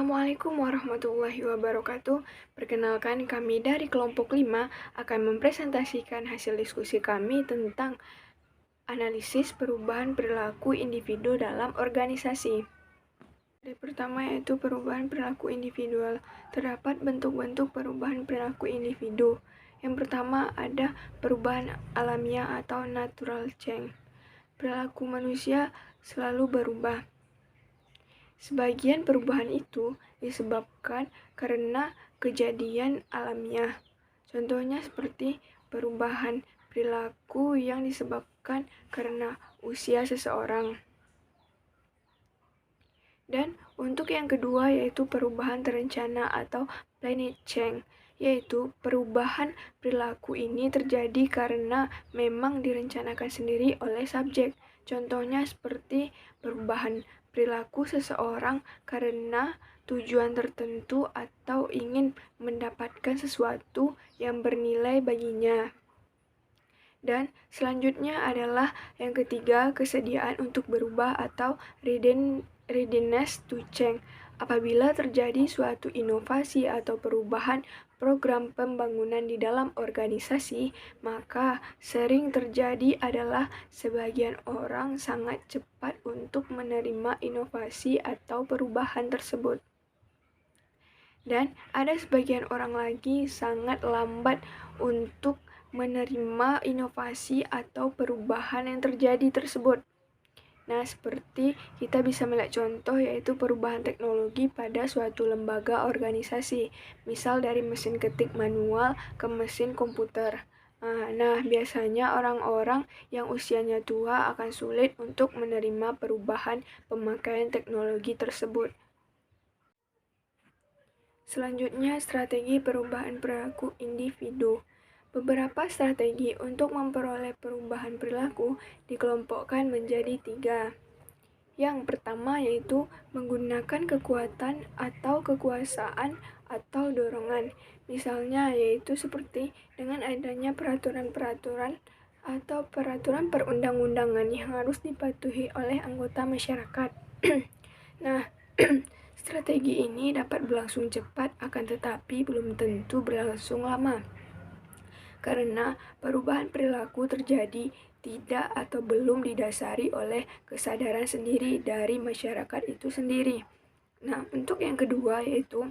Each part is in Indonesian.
Assalamualaikum warahmatullahi wabarakatuh. Perkenalkan, kami dari kelompok 5 akan mempresentasikan hasil diskusi kami tentang analisis perubahan perilaku individu dalam organisasi. Yang pertama yaitu perubahan perilaku individual. Terdapat bentuk-bentuk perubahan perilaku individu. Yang pertama ada perubahan alamiah atau natural change. Perilaku manusia selalu berubah. Sebagian perubahan itu disebabkan karena kejadian alamiah. Contohnya seperti perubahan perilaku yang disebabkan karena usia seseorang. Dan untuk yang kedua yaitu perubahan terencana atau planned change, yaitu perubahan perilaku ini terjadi karena memang direncanakan sendiri oleh subjek. Contohnya seperti perubahan perilaku seseorang karena tujuan tertentu atau ingin mendapatkan sesuatu yang bernilai baginya. Dan selanjutnya adalah yang ketiga, kesediaan untuk berubah atau readiness to change. Apabila terjadi suatu inovasi atau perubahan program pembangunan di dalam organisasi, maka sering terjadi adalah sebagian orang sangat cepat untuk menerima inovasi atau perubahan tersebut. Dan ada sebagian orang lagi sangat lambat untuk menerima inovasi atau perubahan yang terjadi tersebut. Nah, seperti kita bisa melihat contoh yaitu perubahan teknologi pada suatu lembaga organisasi, misal dari mesin ketik manual ke mesin komputer. Nah, biasanya orang-orang yang usianya tua akan sulit untuk menerima perubahan pemakaian teknologi tersebut. Selanjutnya, strategi perubahan perilaku individu. Beberapa strategi untuk memperoleh perubahan perilaku dikelompokkan menjadi 3. Yang pertama yaitu menggunakan kekuatan atau kekuasaan atau dorongan. Misalnya yaitu seperti dengan adanya peraturan-peraturan atau peraturan perundang-undangan yang harus dipatuhi oleh anggota masyarakat. Nah, strategi ini dapat berlangsung cepat akan tetapi belum tentu berlangsung lama. Karena perubahan perilaku terjadi tidak atau belum didasari oleh kesadaran sendiri dari masyarakat itu sendiri. Nah, untuk yang kedua yaitu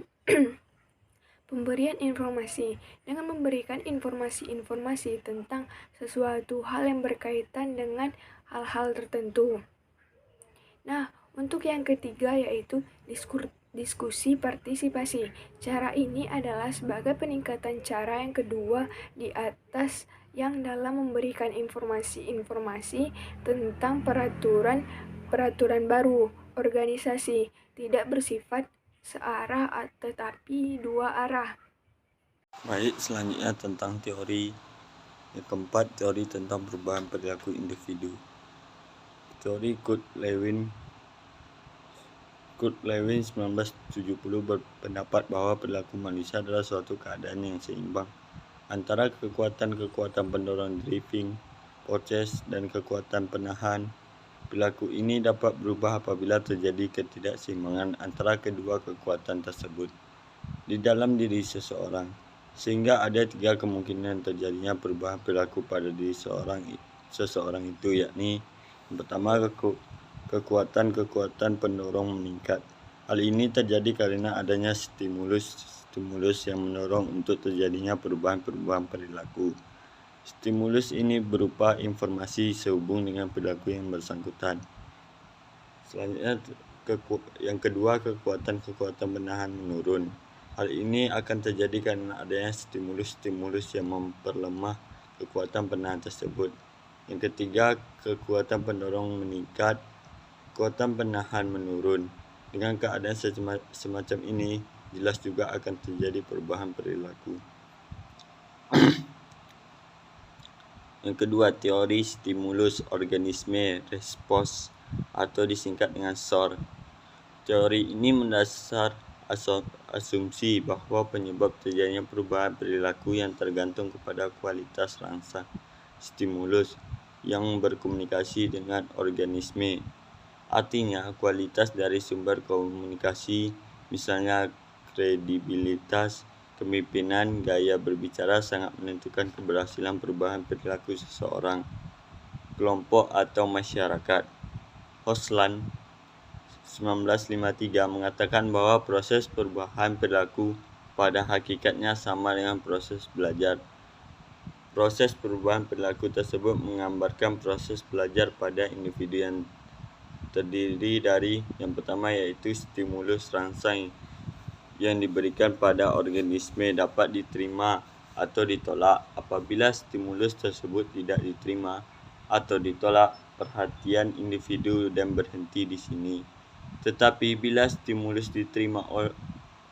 pemberian informasi. Dengan memberikan informasi-informasi tentang sesuatu hal yang berkaitan dengan hal-hal tertentu. Nah, untuk yang ketiga yaitu diskusi partisipasi. Cara ini adalah sebagai peningkatan cara yang kedua di atas yang dalam memberikan informasi-informasi tentang peraturan baru organisasi, tidak bersifat searah tetapi dua arah. Baik, selanjutnya tentang teori. Yang keempat, teori tentang perubahan perilaku individu. Teori Kurt Lewin 1970 berpendapat bahwa perilaku manusia adalah suatu keadaan yang seimbang antara kekuatan-kekuatan pendorong driving proses dan kekuatan penahan. Perilaku ini dapat berubah apabila terjadi ketidakseimbangan antara kedua kekuatan tersebut di dalam diri seseorang, sehingga ada 3 kemungkinan terjadinya perubahan perilaku pada diri seseorang itu, yakni yang pertama, kekuatan pendorong meningkat. Hal ini terjadi karena adanya stimulus yang mendorong untuk terjadinya perubahan perilaku. Stimulus ini berupa informasi sehubung dengan perilaku yang bersangkutan. Selanjutnya, yang kedua, kekuatan penahan menurun. Hal ini akan terjadi karena adanya stimulus yang memperlemah kekuatan penahan tersebut. Yang ketiga, kekuatan pendorong meningkat, kekuatan penahan menurun. Dengan keadaan semacam ini, jelas juga akan terjadi perubahan perilaku. Yang kedua, teori stimulus organisme response atau disingkat dengan SOR. Teori ini mendasar asumsi bahwa penyebab terjadinya perubahan perilaku yang tergantung kepada kualitas rangsa stimulus yang berkomunikasi dengan organisme. Artinya, kualitas dari sumber komunikasi Misalnya kredibilitas, kepemimpinan, gaya berbicara sangat menentukan keberhasilan perubahan perilaku seseorang, kelompok atau masyarakat. Hoslan 1953 mengatakan bahwa proses perubahan perilaku pada hakikatnya sama dengan proses belajar. Proses perubahan perilaku tersebut menggambarkan proses belajar pada individu yang terdiri dari yang pertama yaitu stimulus rangsang yang diberikan pada organisme dapat diterima atau ditolak. Apabila stimulus tersebut tidak diterima atau ditolak, perhatian individu dan berhenti di sini. Tetapi bila stimulus diterima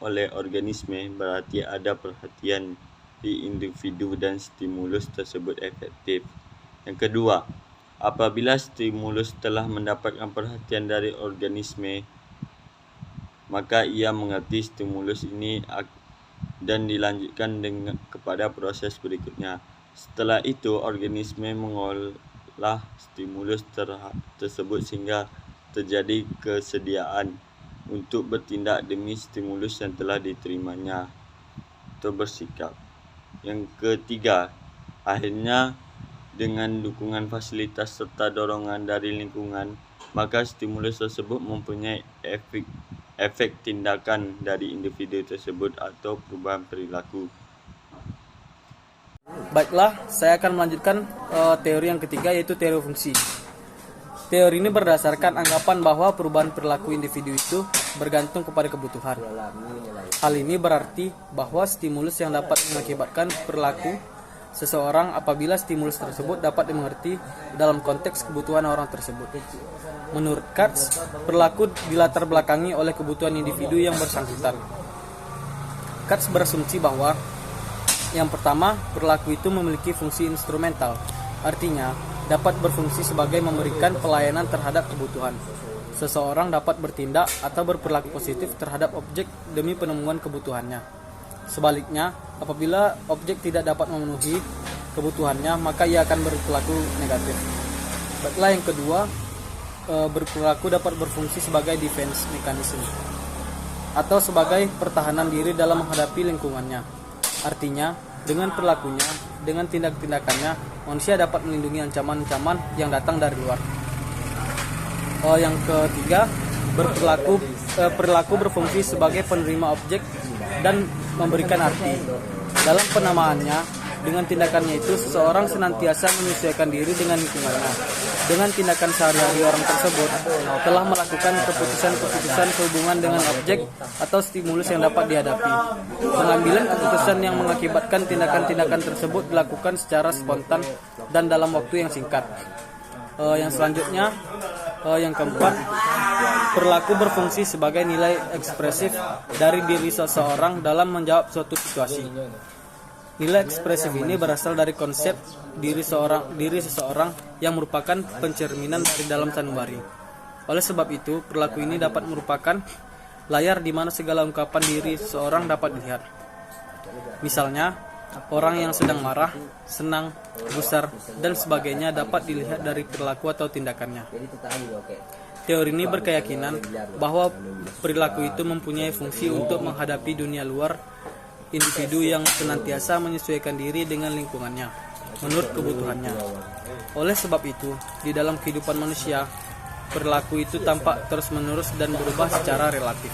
oleh organisme, berarti ada perhatian di individu dan stimulus tersebut efektif. Yang kedua, apabila stimulus telah mendapatkan perhatian dari organisme, maka ia mengerti stimulus ini dan dilanjutkan kepada proses berikutnya. Setelah itu, organisme mengolah stimulus tersebut sehingga terjadi kesediaan untuk bertindak demi stimulus yang telah diterimanya atau bersikap. Yang ketiga, akhirnya dengan dukungan fasilitas serta dorongan dari lingkungan, maka stimulus tersebut mempunyai efek tindakan dari individu tersebut atau perubahan perilaku. Baiklah, saya akan melanjutkan teori yang ketiga, yaitu teori fungsi. Teori ini berdasarkan anggapan bahwa perubahan perilaku individu itu bergantung kepada kebutuhan. Hal ini berarti bahwa stimulus yang dapat mengakibatkan perilaku seseorang apabila stimulus tersebut dapat dimengerti dalam konteks kebutuhan orang tersebut. Menurut Katz, perilaku dilatar belakangi oleh kebutuhan individu yang bersangkutan. Katz berasumsi bahwa yang pertama, perilaku itu memiliki fungsi instrumental, artinya dapat berfungsi sebagai memberikan pelayanan terhadap kebutuhan. Seseorang dapat bertindak atau berperilaku positif terhadap objek demi penemuan kebutuhannya. Sebaliknya, apabila objek tidak dapat memenuhi kebutuhannya, maka ia akan berperilaku negatif. Baiklah, yang kedua, berperilaku dapat berfungsi sebagai defense mechanism atau sebagai pertahanan diri dalam menghadapi lingkungannya. Artinya, dengan perilakunya, dengan tindak-tindakannya, manusia dapat melindungi ancaman-ancaman yang datang dari luar. Yang ketiga, perilaku berfungsi sebagai penerima objek dan memberikan arti. Dalam penamaannya, dengan tindakannya itu seseorang senantiasa menyesuaikan diri dengan lingkungannya. Dengan tindakan sehari-hari orang tersebut telah melakukan keputusan-keputusan sehubungan dengan objek atau stimulus yang dapat dihadapi. Pengambilan keputusan yang mengakibatkan tindakan-tindakan tersebut dilakukan secara spontan dan dalam waktu yang singkat. Yang selanjutnya, yang keempat, perilaku berfungsi sebagai nilai ekspresif dari diri seseorang dalam menjawab suatu situasi. Nilai ekspresif ini berasal dari konsep diri seseorang yang merupakan pencerminan dari dalam sanubari. Oleh sebab itu, perilaku ini dapat merupakan layar di mana segala ungkapan diri seseorang dapat dilihat. Misalnya, orang yang sedang marah, senang, gusar, dan sebagainya dapat dilihat dari perilaku atau tindakannya. Teori ini berkeyakinan bahwa perilaku itu mempunyai fungsi untuk menghadapi dunia luar individu yang senantiasa menyesuaikan diri dengan lingkungannya menurut kebutuhannya. Oleh sebab itu, di dalam kehidupan manusia, perilaku itu tampak terus-menerus dan berubah secara relatif.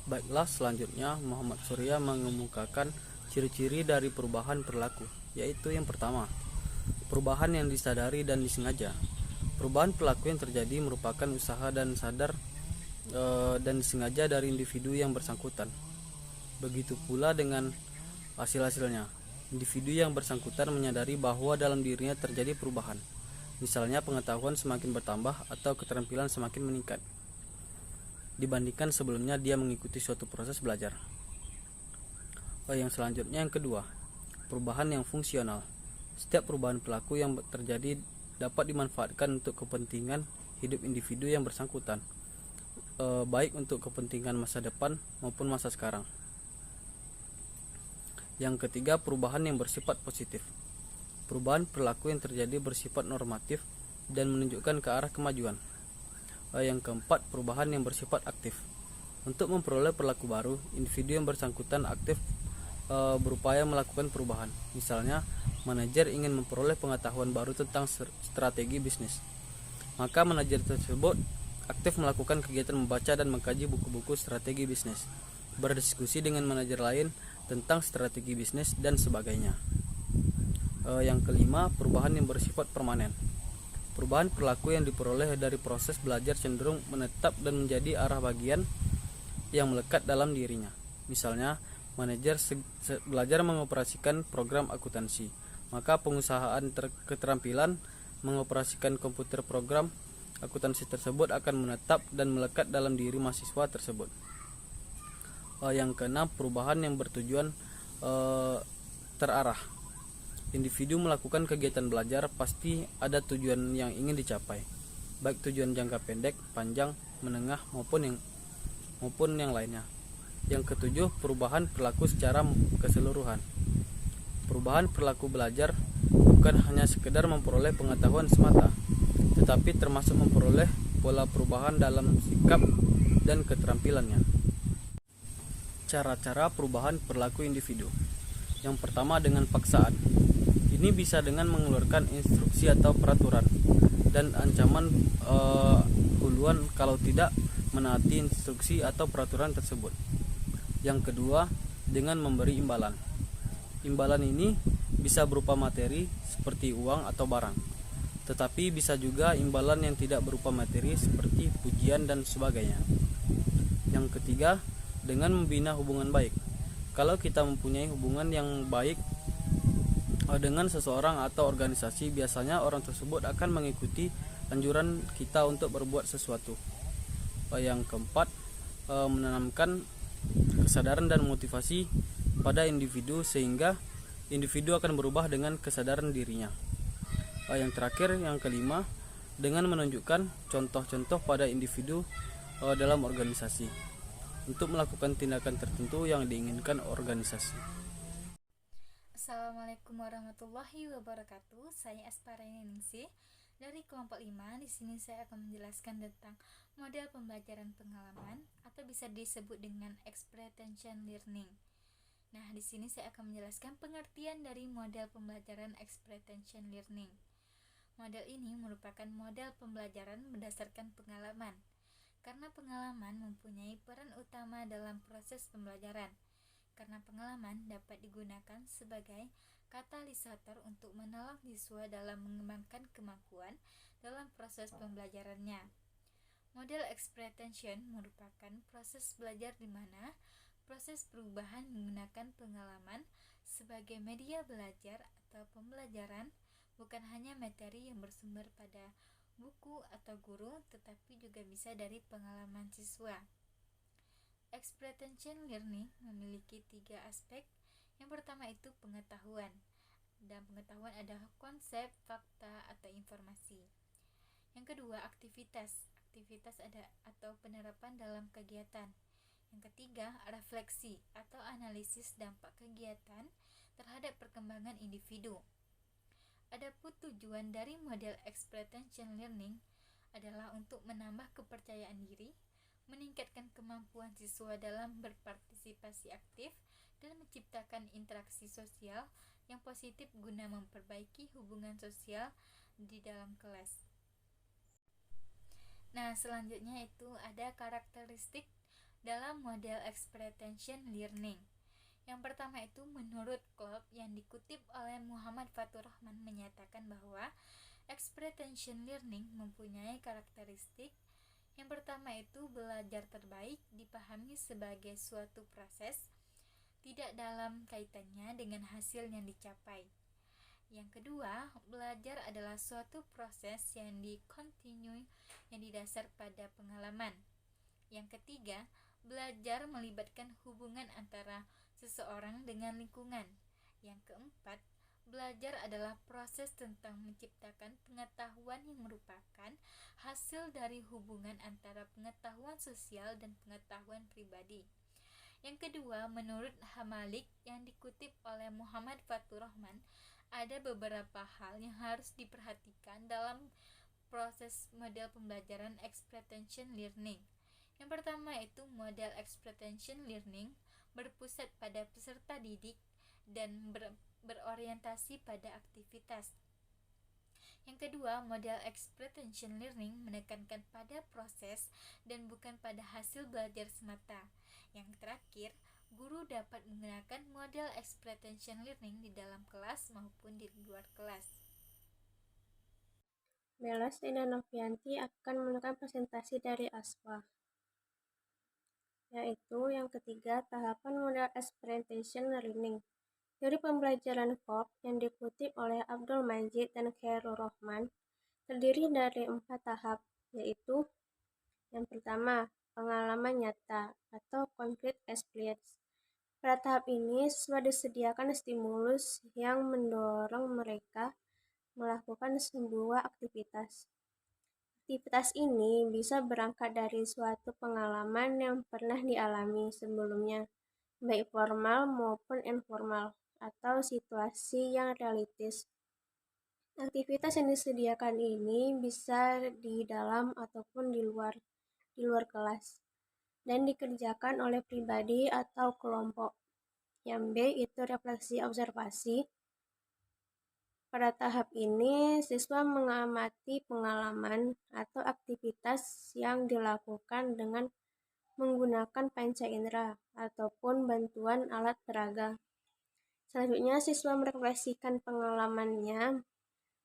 Baiklah, selanjutnya Muhammad Surya mengemukakan ciri-ciri dari perubahan perilaku, yaitu yang pertama, perubahan yang disadari dan disengaja. Perubahan perilaku yang terjadi merupakan usaha dan sadar dan disengaja dari individu yang bersangkutan. Begitu pula dengan hasil-hasilnya. Individu yang bersangkutan menyadari bahwa dalam dirinya terjadi perubahan. Misalnya pengetahuan semakin bertambah atau keterampilan semakin meningkat dibandingkan sebelumnya dia mengikuti suatu proses belajar. Yang selanjutnya, yang kedua, perubahan yang fungsional. Setiap perubahan perilaku yang terjadi dapat dimanfaatkan untuk kepentingan hidup individu yang bersangkutan, baik untuk kepentingan masa depan maupun masa sekarang. Yang ketiga, perubahan yang bersifat positif. Perubahan perilaku yang terjadi bersifat normatif dan menunjukkan ke arah kemajuan. Yang keempat, perubahan yang bersifat aktif. Untuk memperoleh perilaku baru, individu yang bersangkutan aktif berupaya melakukan perubahan. Misalnya, manajer ingin memperoleh pengetahuan baru tentang strategi bisnis. Maka manajer tersebut aktif melakukan kegiatan membaca dan mengkaji buku-buku strategi bisnis, berdiskusi dengan manajer lain tentang strategi bisnis dan sebagainya. Yang kelima, perubahan yang bersifat permanen. Perubahan perilaku yang diperoleh dari proses belajar cenderung menetap dan menjadi arah bagian yang melekat dalam dirinya. Misalnya, manajer belajar mengoperasikan program akuntansi, maka pengusahaan keterampilan mengoperasikan komputer program akuntansi tersebut akan menetap dan melekat dalam diri mahasiswa tersebut. Yang keenam, perubahan yang bertujuan terarah. Individu melakukan kegiatan belajar pasti ada tujuan yang ingin dicapai, baik tujuan jangka pendek, panjang, menengah maupun yang lainnya. Yang ketujuh, perubahan perilaku secara keseluruhan. Perubahan perilaku belajar bukan hanya sekedar memperoleh pengetahuan semata, tetapi termasuk memperoleh pola perubahan dalam sikap dan keterampilannya. Cara-cara perubahan perilaku individu. Yang pertama, dengan paksaan. Ini bisa dengan mengeluarkan instruksi atau peraturan dan ancaman huluan kalau tidak menaati instruksi atau peraturan tersebut. Yang kedua, dengan memberi imbalan. Imbalan ini bisa berupa materi seperti uang atau barang, tetapi bisa juga imbalan yang tidak berupa materi seperti pujian dan sebagainya. Yang ketiga, dengan membina hubungan baik. Kalau kita mempunyai hubungan yang baik dengan seseorang atau organisasi, biasanya orang tersebut akan mengikuti anjuran kita untuk berbuat sesuatu. Yang keempat, menanamkan kesadaran dan motivasi pada individu sehingga individu akan berubah dengan kesadaran dirinya. Yang terakhir, yang kelima, dengan menunjukkan contoh-contoh pada individu dalam organisasi untuk melakukan tindakan tertentu yang diinginkan organisasi. Assalamualaikum warahmatullahi wabarakatuh. Saya Aspareni Ningsih dari kelompok 5. Di sini saya akan menjelaskan tentang model pembelajaran pengalaman atau bisa disebut dengan experiential learning. Nah, di sini saya akan menjelaskan pengertian dari model pembelajaran experiential learning. Model ini merupakan model pembelajaran berdasarkan pengalaman, karena pengalaman mempunyai peran utama dalam proses pembelajaran. Karena pengalaman dapat digunakan sebagai katalisator untuk menolong siswa dalam mengembangkan kemampuan dalam proses pembelajarannya. Model experiential merupakan proses belajar di mana proses perubahan menggunakan pengalaman sebagai media belajar atau pembelajaran bukan hanya materi yang bersumber pada buku atau guru, tetapi juga bisa dari pengalaman siswa. Experiential learning memiliki 3 aspek. Yang pertama itu pengetahuan. Dan pengetahuan adalah konsep, fakta, atau informasi. Yang kedua, aktivitas. Aktivitas atau penerapan dalam kegiatan. Yang ketiga, refleksi atau analisis dampak kegiatan terhadap perkembangan individu. Adapun tujuan dari model experiential learning adalah untuk menambah kepercayaan diri, meningkatkan kemampuan siswa dalam berpartisipasi aktif, dan menciptakan interaksi sosial yang positif guna memperbaiki hubungan sosial di dalam kelas. Nah, selanjutnya itu ada karakteristik dalam model experiential learning. Yang pertama itu menurut Kolb yang dikutip oleh Muhammad Fatur Rahman menyatakan bahwa experiential learning mempunyai karakteristik. Yang pertama itu belajar terbaik dipahami sebagai suatu proses, tidak dalam kaitannya dengan hasil yang dicapai. Yang kedua, belajar adalah suatu proses yang dikontinue yang didasar pada pengalaman. Yang ketiga, belajar melibatkan hubungan antara seseorang dengan lingkungan. Yang keempat, belajar adalah proses tentang menciptakan pengetahuan yang merupakan hasil dari hubungan antara pengetahuan sosial dan pengetahuan pribadi. Yang kedua, menurut Hamalik yang dikutip oleh Muhammad Fatur Rahman, ada beberapa hal yang harus diperhatikan dalam proses model pembelajaran experiential learning. Yang pertama yaitu model expectation learning, berpusat pada peserta didik dan berorientasi pada aktivitas. Yang kedua, model expectation learning menekankan pada proses dan bukan pada hasil belajar semata. Yang terakhir, guru dapat menggunakan model expectation learning di dalam kelas maupun di luar kelas. Melas Ina Novianti akan melakukan presentasi dari ASWA, yaitu yang ketiga, tahapan model experiential learning. Teori pembelajaran FOP yang dikutip oleh Abdul Majid dan Khairul Rahman terdiri dari 4 tahap, yaitu yang pertama, pengalaman nyata atau concrete experience. Pada tahap ini, siswa disediakan stimulus yang mendorong mereka melakukan sebuah aktivitas. Aktivitas ini bisa berangkat dari suatu pengalaman yang pernah dialami sebelumnya, baik formal maupun informal, atau situasi yang realistis. Aktivitas yang disediakan ini bisa di dalam ataupun di luar kelas, dan dikerjakan oleh pribadi atau kelompok. Yang B itu refleksi observasi. Pada tahap ini, siswa mengamati pengalaman atau aktivitas yang dilakukan dengan menggunakan panca indera ataupun bantuan alat peraga. Selanjutnya, siswa merefleksikan pengalamannya.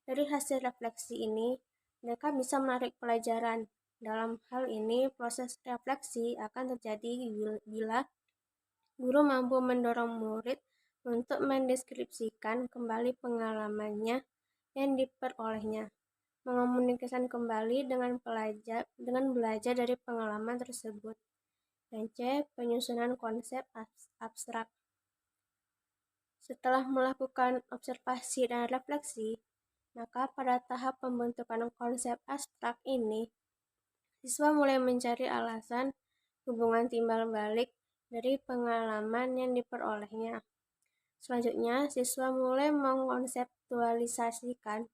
Dari hasil refleksi ini, mereka bisa menarik pelajaran. Dalam hal ini, proses refleksi akan terjadi bila guru mampu mendorong murid untuk mendeskripsikan kembali pengalamannya yang diperolehnya, mengomunikasikan kembali dengan belajar dari pengalaman tersebut. Dan C, penyusunan konsep abstrak. Setelah melakukan observasi dan refleksi, maka pada tahap pembentukan konsep abstrak ini, siswa mulai mencari alasan hubungan timbal balik dari pengalaman yang diperolehnya. Selanjutnya, siswa mulai mengkonseptualisasikan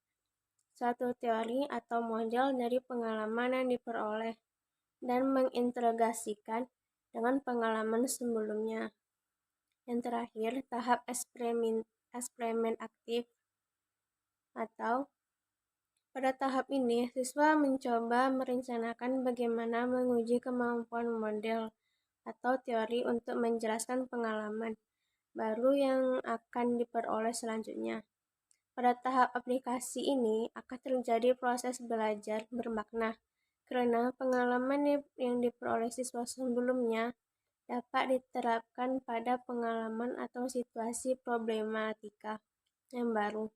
suatu teori atau model dari pengalaman yang diperoleh dan mengintegrasikan dengan pengalaman sebelumnya. Yang terakhir, tahap eksperimen aktif, atau pada tahap ini, siswa mencoba merencanakan bagaimana menguji kemampuan model atau teori untuk menjelaskan pengalaman baru yang akan diperoleh selanjutnya. Pada tahap aplikasi ini akan terjadi proses belajar bermakna, karena pengalaman yang diperoleh siswa sebelumnya dapat diterapkan pada pengalaman atau situasi problematika yang baru.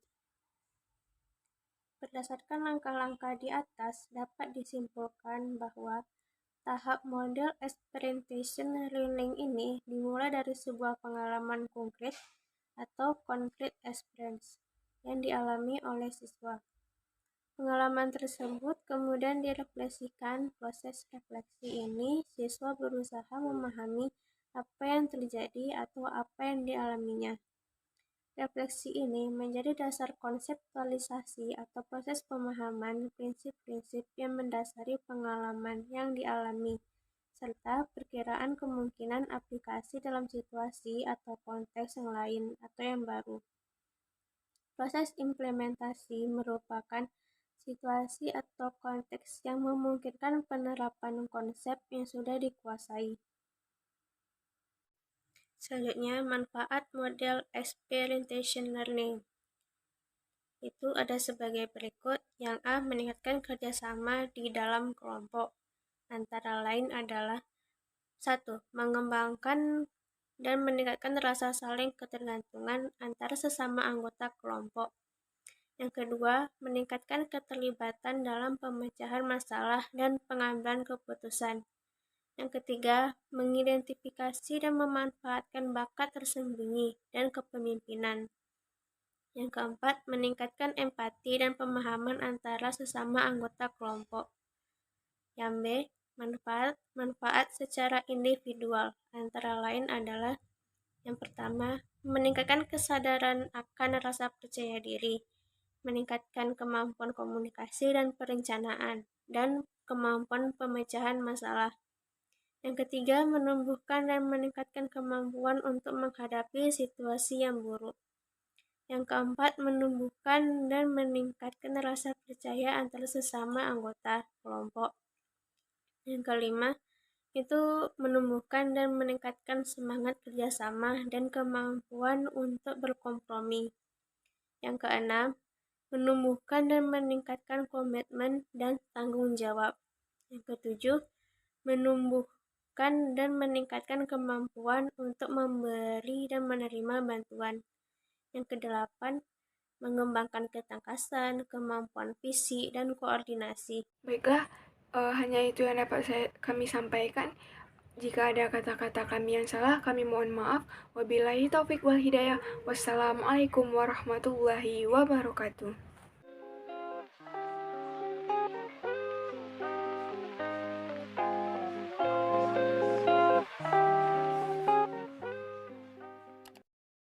Berdasarkan langkah-langkah di atas, dapat disimpulkan bahwa tahap model experiential learning ini dimulai dari sebuah pengalaman konkret atau concrete experience yang dialami oleh siswa. Pengalaman tersebut kemudian direfleksikan. Proses refleksi ini, siswa berusaha memahami apa yang terjadi atau apa yang dialaminya. Refleksi ini menjadi dasar konseptualisasi atau proses pemahaman prinsip-prinsip yang mendasari pengalaman yang dialami, serta perkiraan kemungkinan aplikasi dalam situasi atau konteks yang lain atau yang baru. Proses implementasi merupakan situasi atau konteks yang memungkinkan penerapan konsep yang sudah dikuasai. Selanjutnya, manfaat model experiential learning itu ada sebagai berikut. Yang A, meningkatkan kerjasama di dalam kelompok. Antara lain adalah 1. Mengembangkan dan meningkatkan rasa saling ketergantungan antara sesama anggota kelompok. Yang kedua, meningkatkan keterlibatan dalam pemecahan masalah dan pengambilan keputusan. Yang ketiga, mengidentifikasi dan memanfaatkan bakat tersembunyi dan kepemimpinan. Yang keempat, meningkatkan empati dan pemahaman antara sesama anggota kelompok. Yang B, manfaat secara individual, antara lain adalah yang pertama, meningkatkan kesadaran akan rasa percaya diri, meningkatkan kemampuan komunikasi dan perencanaan, dan kemampuan pemecahan masalah. Yang ketiga, menumbuhkan dan meningkatkan kemampuan untuk menghadapi situasi yang buruk. Yang keempat, menumbuhkan dan meningkatkan rasa percaya antara sesama anggota kelompok. Yang kelima, itu menumbuhkan dan meningkatkan semangat kerjasama dan kemampuan untuk berkompromi. Yang keenam, menumbuhkan dan meningkatkan komitmen dan tanggung jawab. Yang ketujuh, menumbuhkan dan meningkatkan kemampuan untuk memberi dan menerima bantuan. Yang kedelapan, mengembangkan ketangkasan, kemampuan fisik, dan koordinasi. Baiklah, hanya itu yang dapat kami sampaikan. Jika ada kata-kata kami yang salah, kami mohon maaf. Wabillahi taufik wal hidayah. Wassalamualaikum warahmatullahi wabarakatuh.